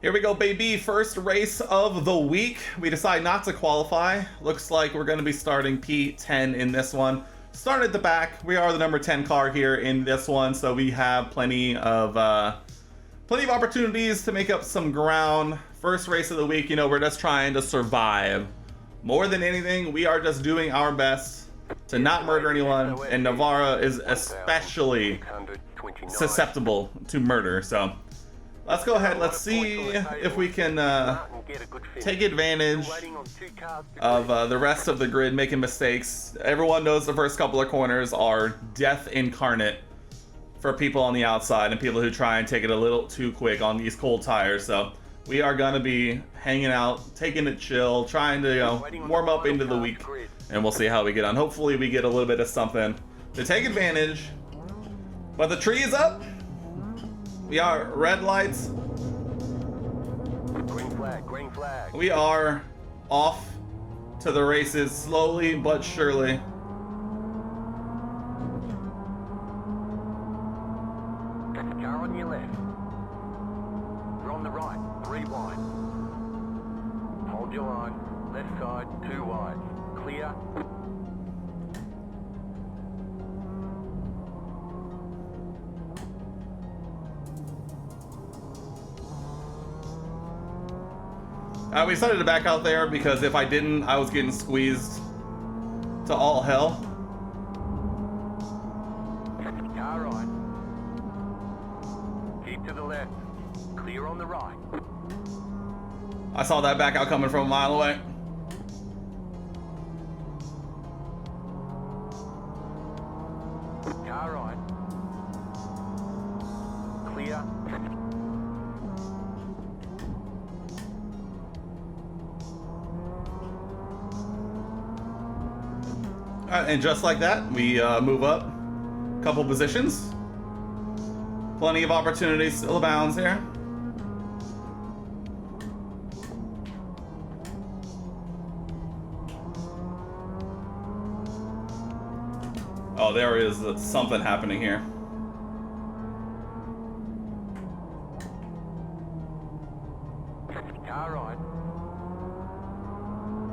Here we go, baby. First race of the week. We decide not to qualify. Looks like we're going to be starting P10 in this one. Start at the back. We are the number 10 car here in this one, so we have plenty of opportunities to make up some ground. First race of the week, you know, we're just trying to survive. More than anything, we are just doing our best to not murder anyone, and Navarra is especially susceptible to murder, so let's go ahead. Let's see if we can take advantage of the rest of the grid making mistakes. Everyone knows the first couple of corners are death incarnate for people on the outside and people who try and take it a little too quick on these cold tires. So we are going to be hanging out, taking it chill, trying to warm up into the week, and we'll see how we get on. Hopefully we get a little bit of something to take advantage. But the tree is up. We are red lights. Green flag, green flag. We are off to the races slowly but surely. Car on your left. You're on the right, 3 wide. Hold your line. Left side, 2 wide. Clear. We decided to back out there because if I didn't, I was getting squeezed to all hell. Car right. Keep to the left. Clear on the right. I saw that back out coming from a mile away. Car right. Clear. And just like that, we move up a couple positions. Plenty of opportunities still abounds here. Oh, there is something happening here. Car right.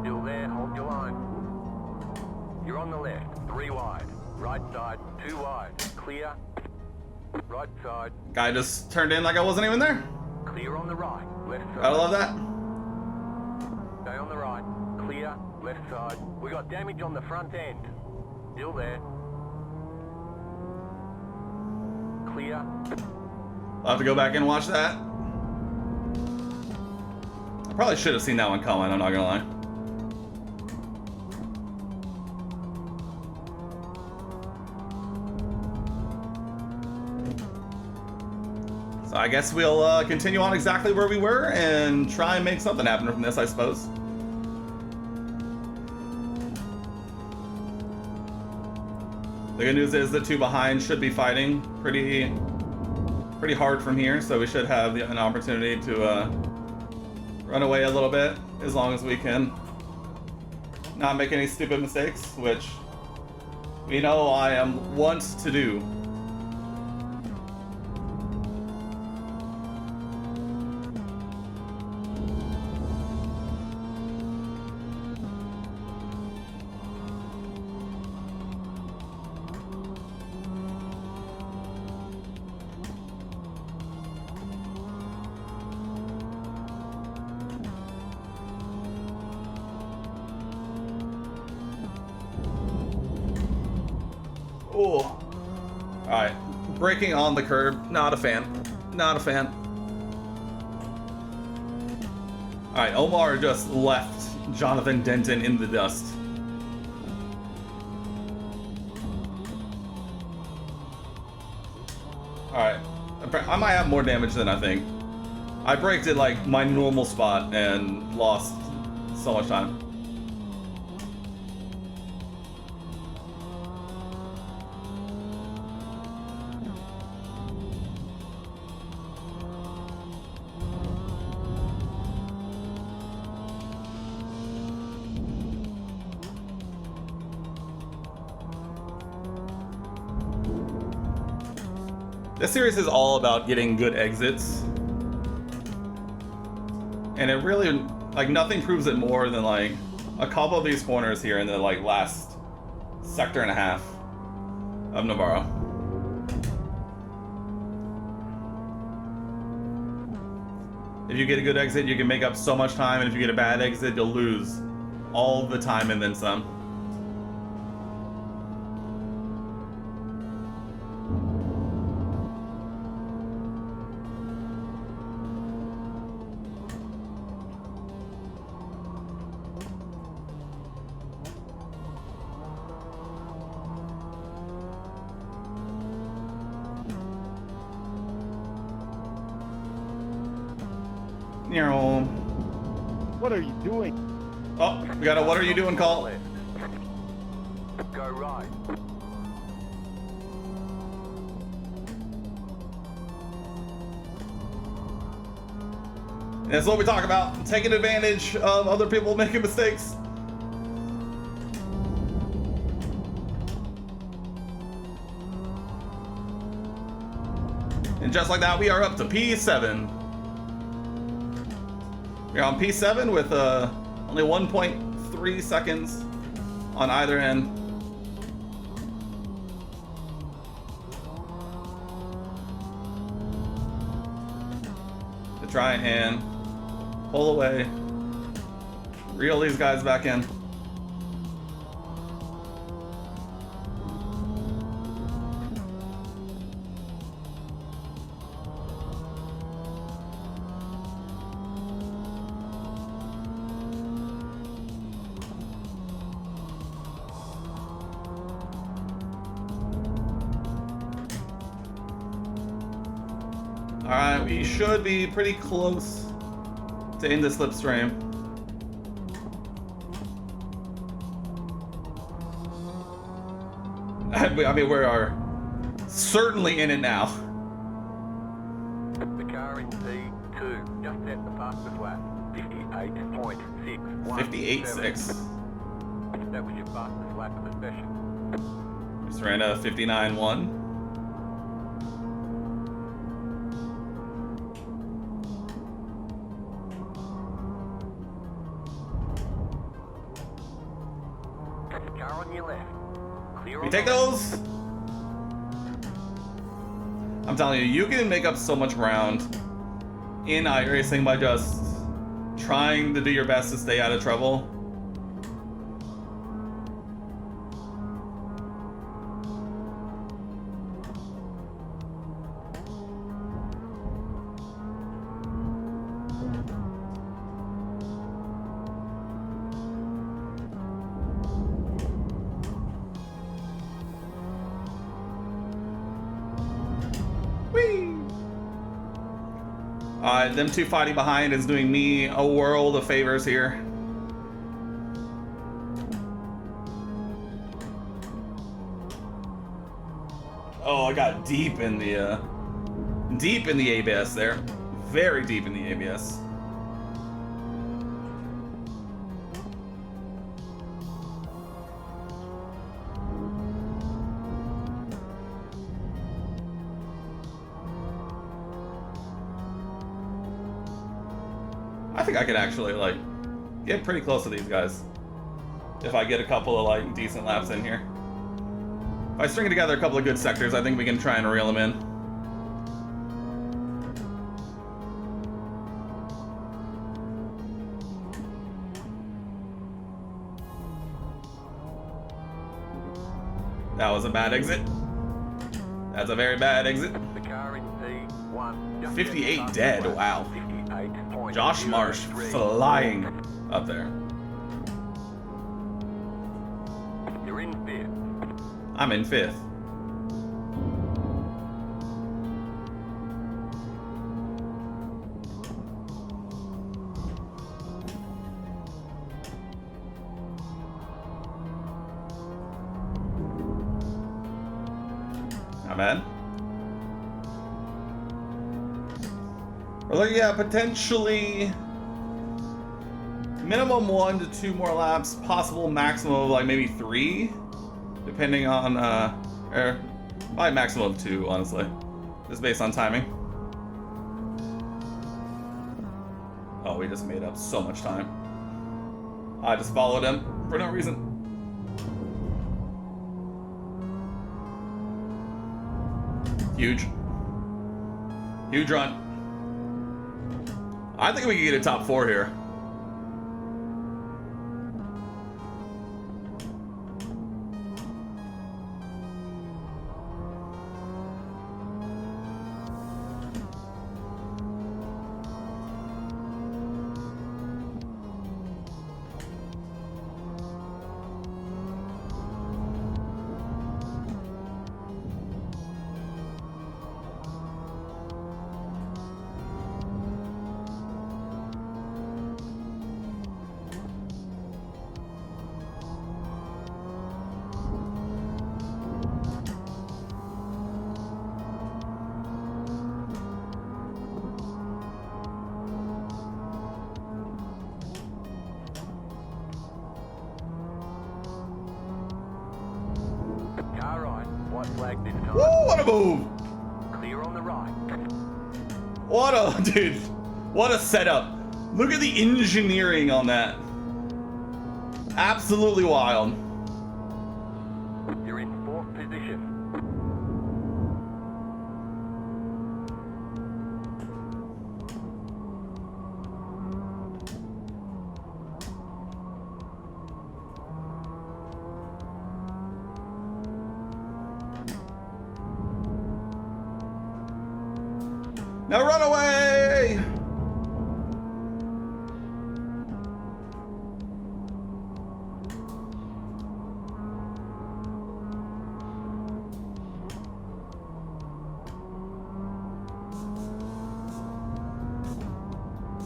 Still there, hold your line. You're on the left, 3 wide. Right side, 2 wide. Clear. Right side. Guy just turned in like I wasn't even there. Clear on the right. Left side. Gotta love that. Stay on the right. Clear. Left side. We got damage on the front end. Still there. Clear. I'll have to go back and watch that. I probably should have seen that one coming, I'm not gonna lie. So I guess we'll continue on exactly where we were and try and make something happen from this, I suppose. The good news is the 2 behind should be fighting pretty hard from here, so we should have an opportunity to run away a little bit as long as we can not make any stupid mistakes, which we know I am wont to do. Oh. Alright. Braking on the curb. Not a fan. Not a fan. Alright, Omar just left Jonathan Denton in the dust. Alright. I might have more damage than I think. I braked at like my normal spot and lost so much time. This series is all about getting good exits. And it really, like, nothing proves it more than, like, a couple of these corners here in the, like, last sector and a half of Navarra. If you get a good exit, you can make up so much time, and if you get a bad exit, you'll lose all the time and then some. What are you doing? Oh, we got a what are you doing call. Go right. And that's what we talk about, taking advantage of other people making mistakes. And just like that, we are up to P7. We're on P7 with only 1.3 seconds on either end. To try and pull away, reel these guys back in. Alright, we should be pretty close to end the slipstream. I mean, we are certainly in it now. The car in P2 just set the fastest lap. 58.6. 58.6. That was your fastest lap of the session. Just ran a 59.1. Car on your left. Clear You on take the those? I'm telling you, you can make up so much ground in iRacing by just trying to do your best to stay out of trouble. Them two fighting behind is doing me a world of favors here. Oh, I got deep in the ABS there. Very deep in the ABS. I think I could actually, like, get pretty close to these guys if I get a couple of, like, decent laps in here. If I string together a couple of good sectors, I think we can try and reel them in. That was a bad exit. That's a very bad exit. The car in P1 just 58 set the dead, fastest wow. lap. 58.03. Josh Marsh flying up there. You're in fifth. I'm in fifth. Not bad. We're looking at potentially minimum 1 to 2 more laps, possible maximum of like maybe 3, depending on, or probably maximum of 2, honestly, just based on timing. Oh, we just made up so much time. I just followed him for no reason. Huge. Huge run. I think we can get a top 4 here. Car right, white flag this time. Woo, what a move! Clear on the right. What a, dude, what a setup. Look at the engineering on that. Absolutely wild. You're in 4th position. Now run away!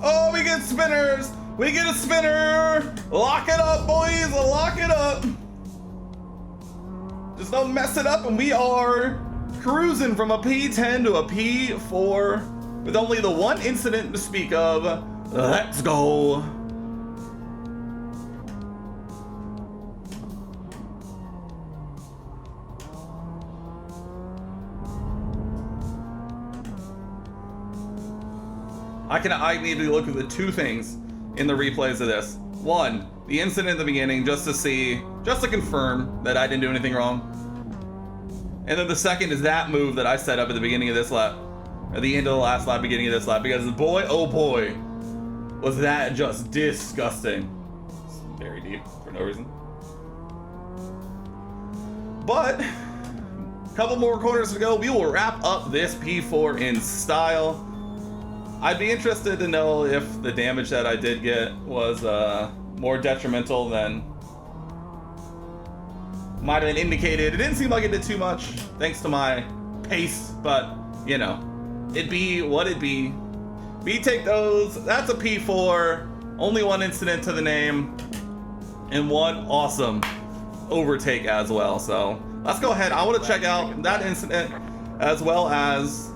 Oh, we get spinners! We get a spinner! Lock it up, boys! Lock it up! Just don't mess it up, and we are cruising from a P10 to a P4 with only the one incident to speak of. Let's go. I need to look at the 2 things in the replays of this. 1, the incident at the beginning, just to confirm that I didn't do anything wrong. And then the second is that move that I set up at the beginning of this lap. At the end of the last lap, beginning of this lap. Because boy, oh boy, was that just disgusting. It's very deep for no reason. But, a couple more corners to go. We will wrap up this P4 in style. I'd be interested to know if the damage that I did get was more detrimental than might have been indicated. It didn't seem like it did too much, thanks to my pace, but, you know, it'd be what it'd be. We take those. That's a P4. Only 1 incident to the name, and 1 awesome overtake as well. So let's go ahead. I want to check out that incident as well as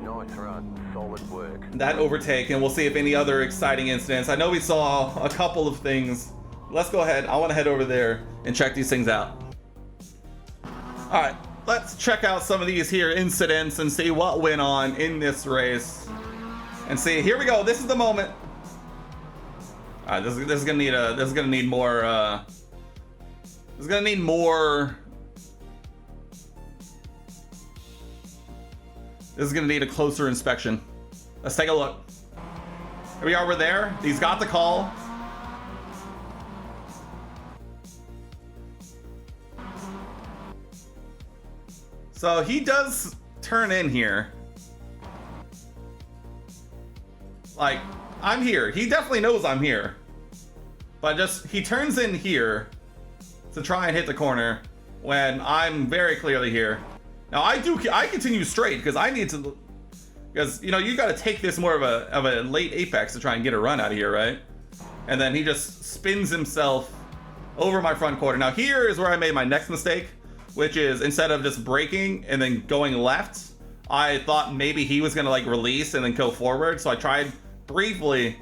Nice run. Solid work. that overtake, and we'll see if any other exciting incidents. I know we saw a couple of things. Let's go ahead. I want to head over there and check these things out. All right, let's check out some of these here incidents and see what went on in this race. And see, here we go. This is the moment. All right, this is gonna need a. This is gonna need more. This is gonna need more. This is gonna need a closer inspection. Let's take a look. Here we are. We're there. He's got the call. So he does turn in here. Like, I'm here. He definitely knows I'm here. But he turns in here to try and hit the corner when I'm very clearly here. Now I continue straight because I need to, because, you know, you got to take this more of a late apex to try and get a run out of here, right? And then he just spins himself over my front quarter. Now here is where I made my next mistake, which is instead of just braking and then going left, I thought maybe he was gonna like release and then go forward. So I tried briefly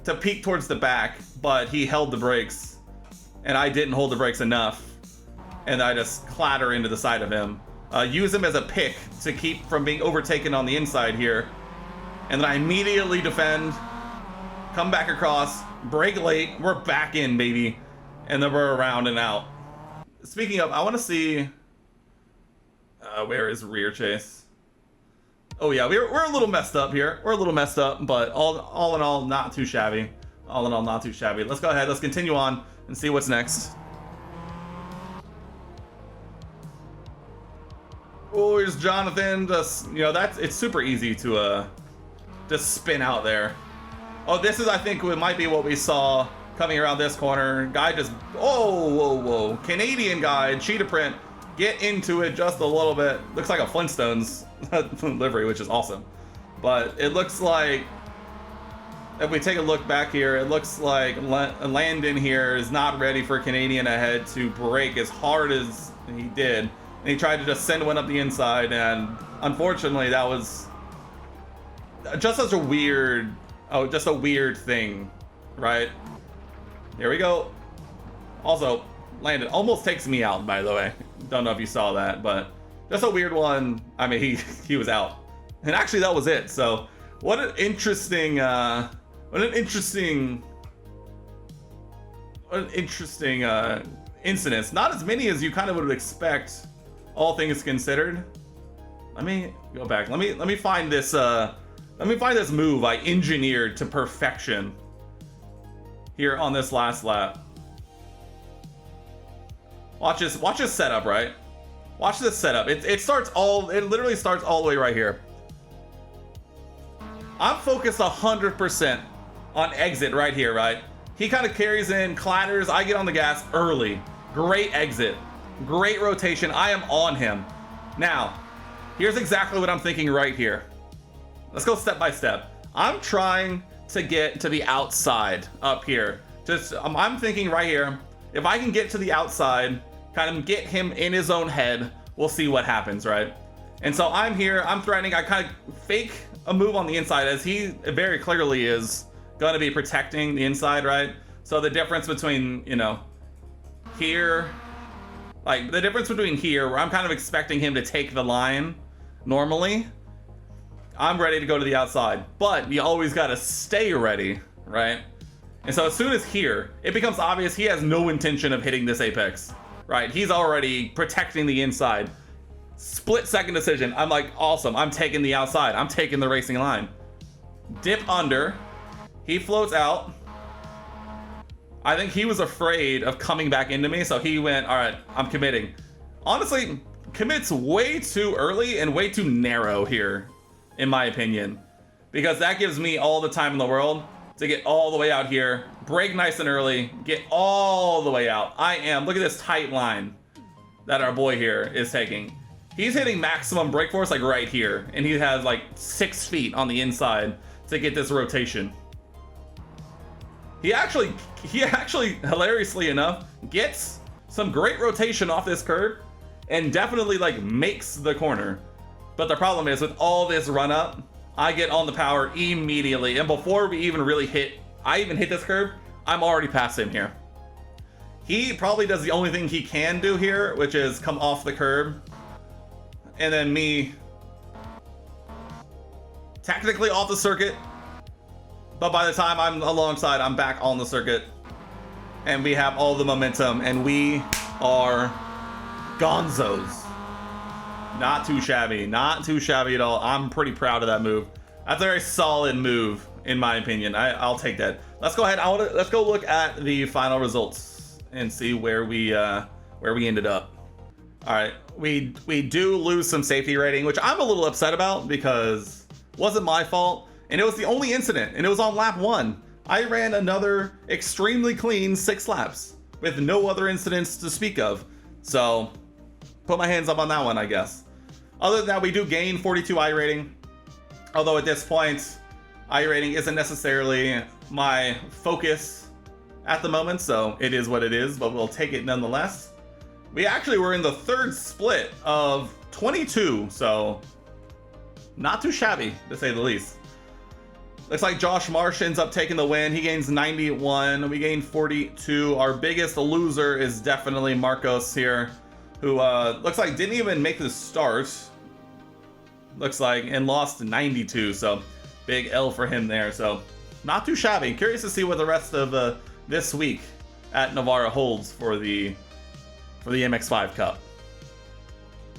to peek towards the back, but he held the brakes and I didn't hold the brakes enough. And I just clatter into the side of him. Use him as a pick to keep from being overtaken on the inside here. and then I immediately defend, come back across, brake late, we're back in, baby, and then we're around and out. Speaking of, I want to see, where is rear chase? Oh yeah, we're a little messed up here. We're a little messed up, but all in all, not too shabby. All in all, not too shabby. Let's go ahead, let's continue on and see what's next. Oh, here's Jonathan. Just, you know, it's super easy to just spin out there. Oh, this is, I think, it might be what we saw coming around this corner. Guy just, oh, whoa. Canadian guy, cheetah print, get into it just a little bit. Looks like a Flintstones livery, which is awesome. But it looks like, if we take a look back here, it looks like Landon here is not ready for Canadian ahead to brake as hard as he did. And he tried to just send one up the inside, and unfortunately that was just such a weird, just a weird thing, right? Here we go. Also, Landon almost takes me out, by the way. Don't know if you saw that, but just a weird one. I mean, he was out. And actually that was it. So what an interesting incidents. Not as many as you kind of would expect, all things considered. Let me go back. Let me find this move I engineered to perfection here on this last lap. Watch this setup, right? Watch this setup. It literally starts all the way right here. I'm focused 100% on exit right here, right? He kind of carries in, clatters, I get on the gas early. Great exit. Great rotation. I am on him. Now, here's exactly what I'm thinking right here. Let's go step by step. I'm trying to get to the outside up here. I'm thinking right here, if I can get to the outside, kind of get him in his own head, we'll see what happens, right? And so I'm here, I'm threatening, I kind of fake a move on the inside as he very clearly is going to be protecting the inside, right? So the difference between, you know, here, like the difference between here, where I'm kind of expecting him to take the line normally, I'm ready to go to the outside, but you always got to stay ready, right? And so as soon as here, it becomes obvious he has no intention of hitting this apex, right? He's already protecting the inside. Split second decision. I'm like, awesome. I'm taking the outside. I'm taking the racing line. Dip under. He floats out. I think he was afraid of coming back into me, so he went, all right, I'm committing. Honestly, commits way too early and way too narrow here, in my opinion, because that gives me all the time in the world to get all the way out here, brake nice and early, get all the way out. Look at this tight line that our boy here is taking. He's hitting maximum brake force like right here, and he has like 6 feet on the inside to get this rotation. He actually, hilariously enough, gets some great rotation off this curve and definitely like makes the corner. But the problem is, with all this run up, I get on the power immediately, and before we even really hit this curve, I'm already past him here. He probably does the only thing he can do here, which is come off the curb, and then me technically off the circuit, but by the time I'm alongside, I'm back on the circuit, and we have all the momentum, and we are gonzos. Not too shabby, not too shabby at all. I'm pretty proud of that move. That's a very solid move, in my opinion. I'll take that. Let's go ahead. Let's go look at the final results and see where we ended up. All right, we do lose some safety rating, which I'm a little upset about because it wasn't my fault, and it was the only incident, and it was on lap 1. I ran another extremely clean 6 laps with no other incidents to speak of. So put my hands up on that one, I guess. Other than that, we do gain 42 I rating. Although at this point, I rating isn't necessarily my focus at the moment, so it is what it is, but we'll take it nonetheless. We actually were in the 3rd split of 22, so not too shabby, to say the least. Looks like Josh Marsh ends up taking the win. He gains 91, we gain 42. Our biggest loser is definitely Marcos here, who looks like didn't even make the start, looks like, and lost 92. So Big L for him there. So not too shabby. Curious to see what the rest of this week at Navarra holds for the MX5 Cup.